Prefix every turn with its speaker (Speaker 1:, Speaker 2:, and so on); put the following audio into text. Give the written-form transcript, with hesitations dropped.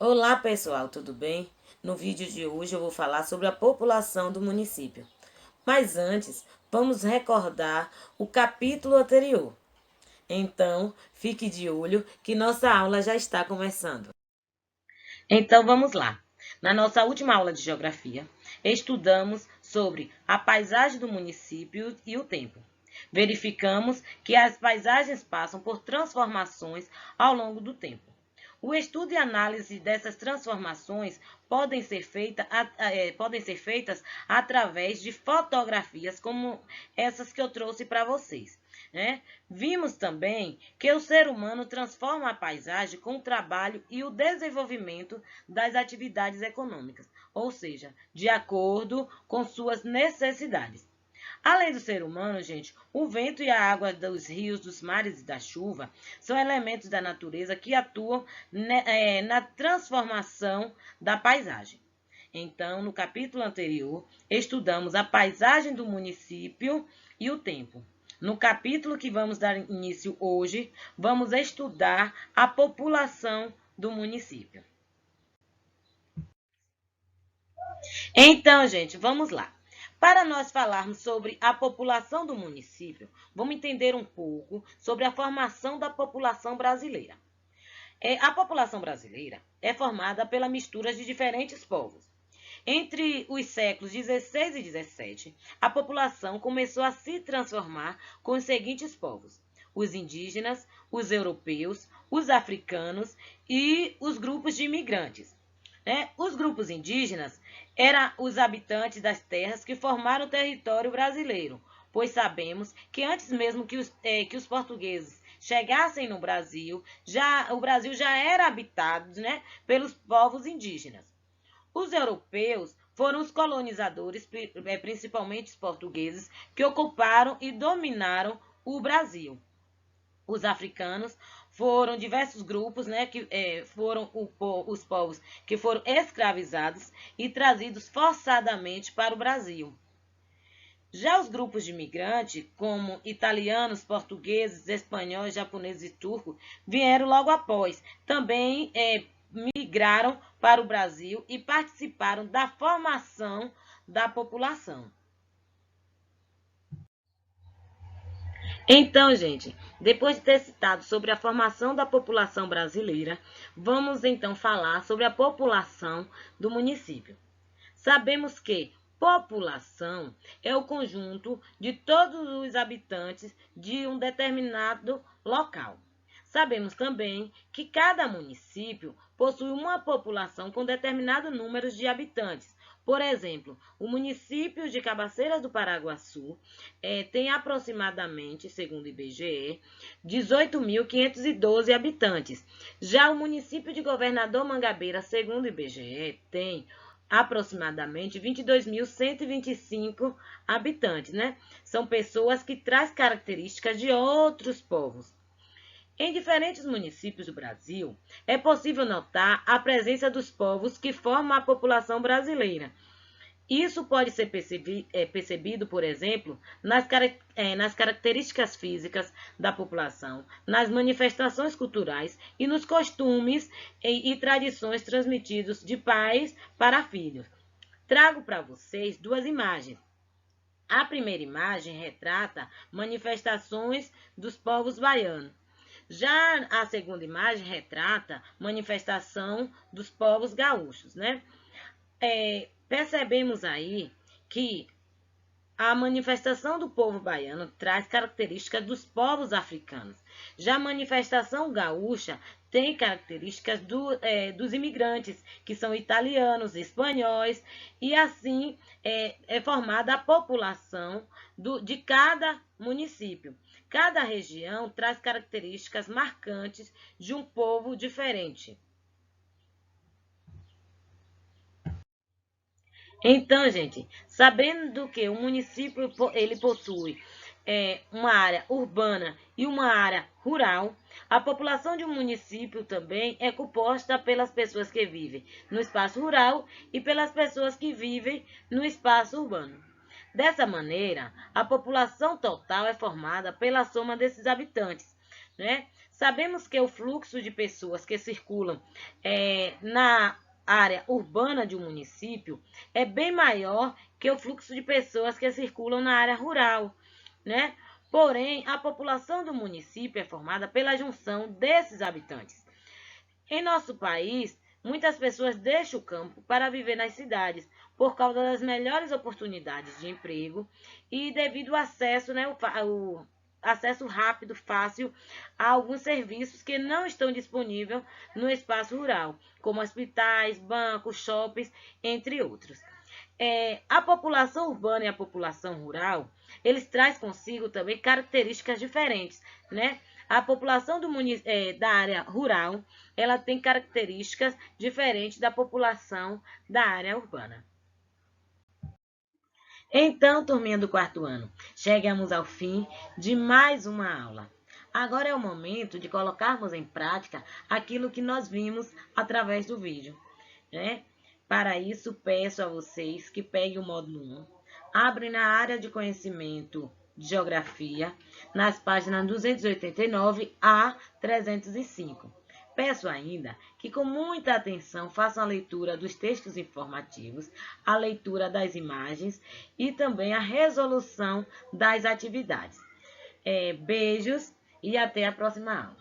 Speaker 1: Olá pessoal, tudo bem? No vídeo de hoje eu vou falar sobre a população do município. Mas antes, vamos recordar o capítulo anterior. Então, fique de olho que nossa aula já está começando. Então vamos lá. Na nossa última aula de geografia, estudamos sobre a paisagem do município e o tempo. Verificamos que as paisagens passam por transformações ao longo do tempo. O estudo e análise dessas transformações podem ser feitas através de fotografias como essas que eu trouxe para vocês, né? Vimos também que o ser humano transforma a paisagem com o trabalho e o desenvolvimento das atividades econômicas, ou seja, de acordo com suas necessidades. Além do ser humano, gente, o vento e a água dos rios, dos mares e da chuva são elementos da natureza que atuam na transformação da paisagem. Então, no capítulo anterior, estudamos a paisagem do município e o tempo. No capítulo que vamos dar início hoje, vamos estudar a população do município. Então, gente, vamos lá. Para nós falarmos sobre a população do município, vamos entender um pouco sobre a formação da população brasileira. A população brasileira é formada pela mistura de diferentes povos. Entre os séculos 16 e 17, a população começou a se transformar com os seguintes povos: os indígenas, os europeus, os africanos e os grupos de imigrantes. Os grupos indígenas eram os habitantes das terras que formaram o território brasileiro, pois sabemos que antes mesmo que os portugueses chegassem no Brasil, o Brasil já era habitado, pelos povos indígenas. Os europeus foram os colonizadores, principalmente os portugueses, que ocuparam e dominaram o Brasil. Os africanos foram diversos grupos, que foram os povos que foram escravizados e trazidos forçadamente para o Brasil. Já os grupos de imigrantes, como italianos, portugueses, espanhóis, japoneses e turcos, vieram logo após. Também migraram para o Brasil e participaram da formação da população. Então, gente, depois de ter citado sobre a formação da população brasileira, vamos então falar sobre a população do município. Sabemos que população é o conjunto de todos os habitantes de um determinado local. Sabemos também que cada município possui uma população com determinado número de habitantes. Por exemplo, o município de Cabaceiras do Paraguaçu tem aproximadamente, segundo o IBGE, 18.512 habitantes. Já o município de Governador Mangabeira, segundo o IBGE, tem aproximadamente 22.125 habitantes, São pessoas que trazem características de outros povos. Em diferentes municípios do Brasil, é possível notar a presença dos povos que formam a população brasileira. Isso pode ser percebido, por exemplo, nas características físicas da população, nas manifestações culturais e nos costumes e tradições transmitidos de pais para filhos. Trago para vocês duas imagens. A primeira imagem retrata manifestações dos povos baianos. Já a segunda imagem retrata manifestação dos povos gaúchos, Percebemos aí que a manifestação do povo baiano traz características dos povos africanos. Já a manifestação gaúcha tem características dos imigrantes, que são italianos, espanhóis, e assim é formada a população de cada município. Cada região traz características marcantes de um povo diferente. Então, gente, sabendo que o município ele possui uma área urbana e uma área rural, a população de um município também é composta pelas pessoas que vivem no espaço rural e pelas pessoas que vivem no espaço urbano. Dessa maneira, a população total é formada pela soma desses habitantes, Sabemos que o fluxo de pessoas que circulam na área urbana de um município é bem maior que o fluxo de pessoas que circulam na área rural, né? Porém, a população do município é formada pela junção desses habitantes. Em nosso país, muitas pessoas deixam o campo para viver nas cidades por causa das melhores oportunidades de emprego e devido ao acesso, né, o acesso rápido, fácil a alguns serviços que não estão disponíveis no espaço rural, como hospitais, bancos, shoppings, entre outros. A população urbana e a população rural, eles trazem consigo também características diferentes, né? A população da área rural, ela tem características diferentes da população da área urbana. Então, turminha do quarto ano, chegamos ao fim de mais uma aula. Agora é o momento de colocarmos em prática aquilo que nós vimos através do vídeo, né? Para isso, peço a vocês que peguem o módulo 1, abrem na área de conhecimento de geografia, nas páginas 289 a 305. Peço ainda que com muita atenção façam a leitura dos textos informativos, a leitura das imagens e também a resolução das atividades. Beijos e até a próxima aula.